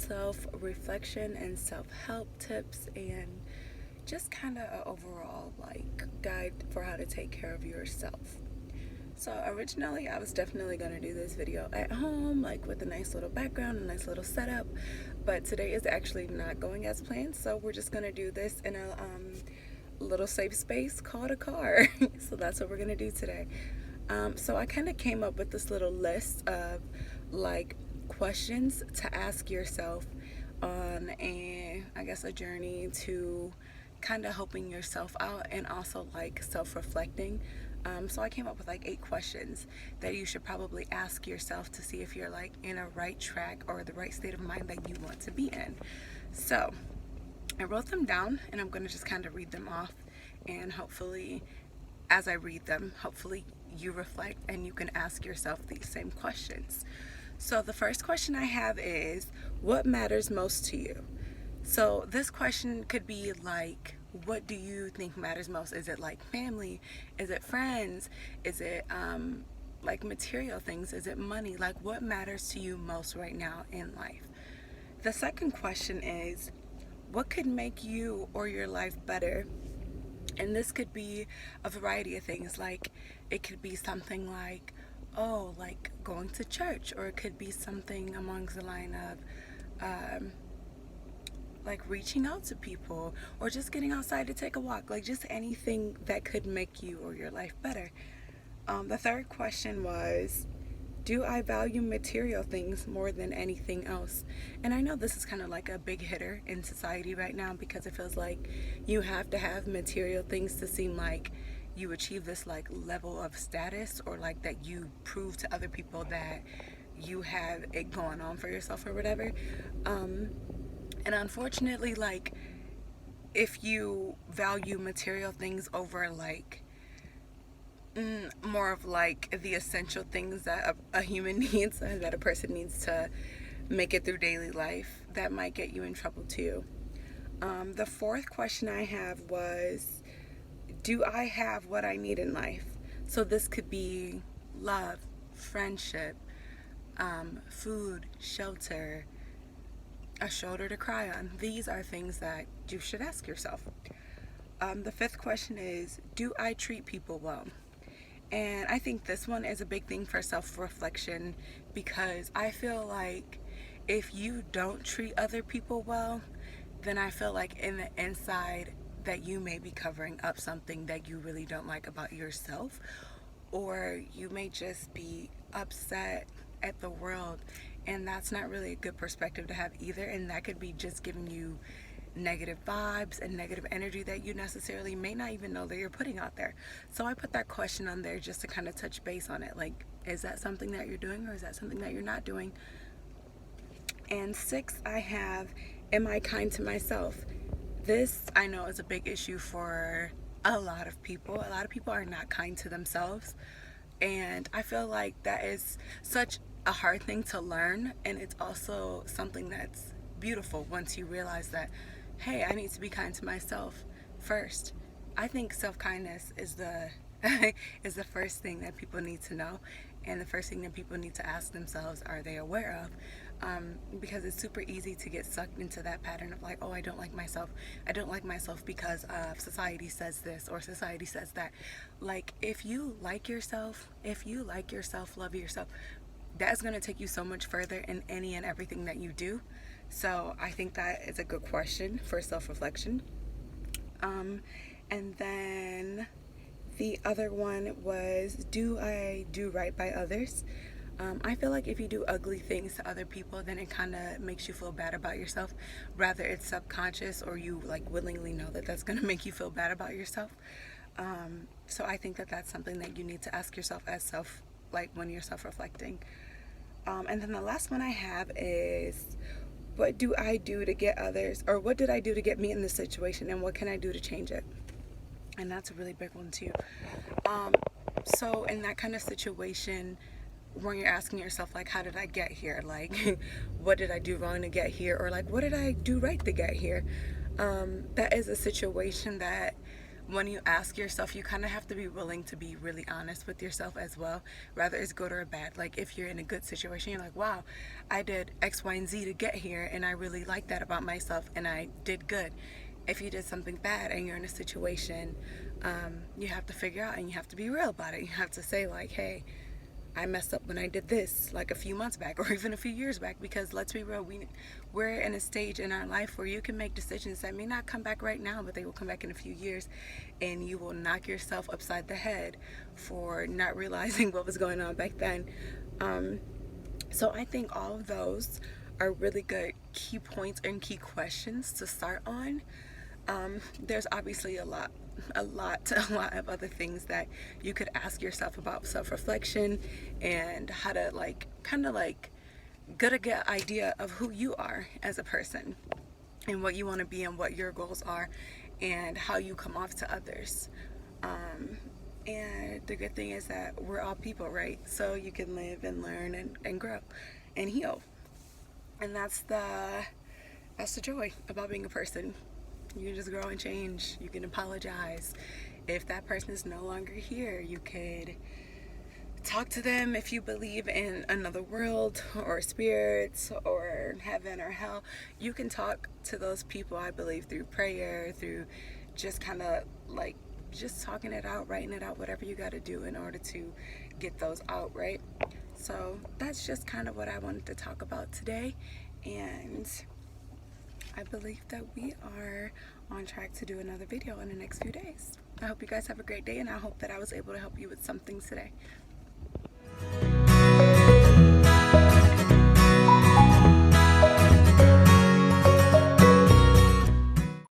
self-reflection and self-help tips, and just kind of an overall like guide for how to take care of yourself. So originally I was definitely going to do this video at home, like with a nice little background, a nice little setup, but today is actually not going as planned, so we're just going to do this in a little safe space called a car. So that's what we're going to do today. So I kind of came up with this little list of like questions to ask yourself on a journey to kind of helping yourself out and also like self-reflecting. So I came up with like 8 questions that you should probably ask yourself to see if you're like in a right track or the right state of mind that you want to be in. So I wrote them down and I'm going to just kind of read them off, and hopefully as I read them, hopefully you reflect and you can ask yourself these same questions. So the first question I have is, what matters most to you? So this question could be like, what do you think matters most? Is it like family? Is it friends? Is it like material things? Is it money? Like, what matters to you most right now in life? The second question is, what could make you or your life better? And this could be a variety of things. Like, it could be something like, oh, like going to church, or it could be something amongst the line of like reaching out to people, or just getting outside to take a walk, like just anything that could make you or your life better. The third question was, do I value material things more than anything else? And I know this is kind of like a big hitter in society right now, because it feels like you have to have material things to seem like you achieve this like level of status, or like that you prove to other people that you have it going on for yourself or whatever. And unfortunately, like, if you value material things over like more of like the essential things that a human needs, that a person needs to make it through daily life, that might get you in trouble too. The fourth question I have was, do I have what I need in life? So this could be love, friendship, food, shelter, a shoulder to cry on. These are things that you should ask yourself. The fifth question is, do I treat people well? And I think this one is a big thing for self-reflection, because I feel like if you don't treat other people well, then I feel like in the inside that you may be covering up something that you really don't like about yourself, or you may just be upset at the world, and that's not really a good perspective to have either, and that could be just giving you negative vibes and negative energy that you necessarily may not even know that you're putting out there. So I put that question on there just to kind of touch base on it. Like, is that something that you're doing, or is that something that you're not doing? And 6, I have, am I kind to myself? This, I know, is a big issue for a lot of people. A lot of people are not kind to themselves, and I feel like that is such a hard thing to learn, and it's also something that's beautiful once you realize that, hey, I need to be kind to myself first. I think self-kindness is the is the first thing that people need to know, and the first thing that people need to ask themselves, are they aware of? Because it's super easy to get sucked into that pattern of like, oh, I don't like myself. I don't like myself because society says this or society says that. Like, if you like yourself, love yourself, that's going to take you so much further in any and everything that you do. So I think that is a good question for self-reflection. And then the other one was, do I do right by others? I feel like if you do ugly things to other people, then it kind of makes you feel bad about yourself. Rather it's subconscious, or you like willingly know that that's going to make you feel bad about yourself. So I think that that's something that you need to ask yourself like when you're self-reflecting. And then the last one I have is, what do I do to get others, or what did I do to get me in this situation, and what can I do to change it? And that's a really big one too. So in that kind of situation, when you're asking yourself like, how did I get here? Like, what did I do wrong to get here? Or like, what did I do right to get here? That is a situation that when you ask yourself, you kind of have to be willing to be really honest with yourself as well, whether it's good or bad. Like if you're in a good situation, you're like, wow, I did X, Y, and Z to get here, and I really like that about myself, and I did good. If you did something bad and you're in a situation, you have to figure out and you have to be real about it. You have to say like, hey, I messed up when I did this like a few months back or even a few years back, because let's be real, we're in a stage in our life where you can make decisions that may not come back right now, but they will come back in a few years, and you will knock yourself upside the head for not realizing what was going on back then. So I think all of those are really good key points and key questions to start on. There's obviously a lot of other things that you could ask yourself about self-reflection and how to kind of get a good idea of who you are as a person and what you want to be and what your goals are and how you come off to others. And the good thing is that we're all people, right? So you can live and learn and grow and heal. And that's the joy about being a person. You can just grow and change. You can apologize. If that person is no longer here, you could talk to them if you believe in another world or spirits or heaven or hell. You can talk to those people, I believe, through prayer, through just kind of just talking it out, writing it out, whatever you got to do in order to get those out, right? So that's just kind of what I wanted to talk about today. And I believe that we are on track to do another video in the next few days. I hope you guys have a great day, and I hope that I was able to help you with something today.